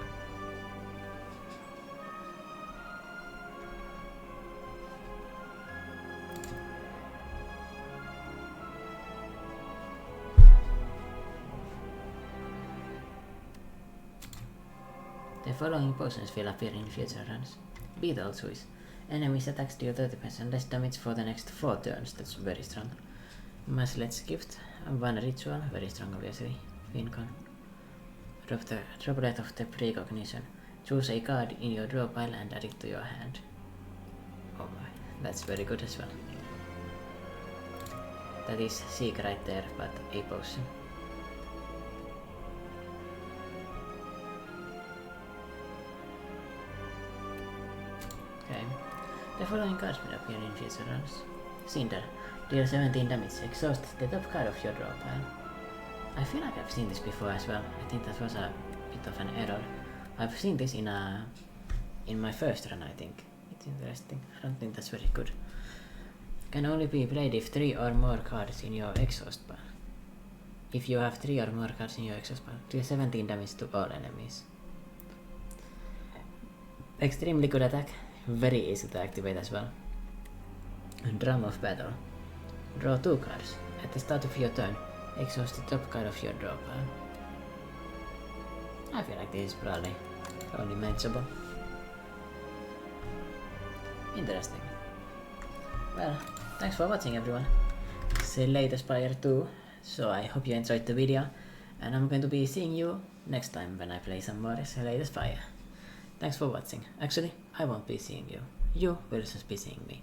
The following potions will appear in future runs. Beetle Swiss. Enemies attacks deal 30% less damage for the next 4 turns. That's very strong. Maslet's Gift. One ritual. Very strong obviously. Fincon. Drop Death of the Precognition. Choose a card in your draw pile and add it to your hand. Oh my, that's very good as well. That is Seek right there, but a potion. Okay. The following cards will appear in future runs. Cinder. Deal 17 damage. Exhaust the top card of your draw pile. I feel like I've seen this before as well. I think that was a bit of an error. I've seen this in my first run, I think. It's interesting. I don't think that's very good. Can only be played if 3 or more cards in your exhaust pile. If you have 3 or more cards in your exhaust pile, deal 17 damage to all enemies. Extremely good attack. Very easy to activate as well. Drum of Battle. Draw 2 cards. At the start of your turn, exhaust the top card of your draw pile. I feel like this is probably only manageable. Interesting. Well, thanks for watching everyone. It's the latest Spire 2, so I hope you enjoyed the video, and I'm going to be seeing you next time when I play some more latest Spire. Thanks for watching. Actually, I won't be seeing you. You will just be seeing me.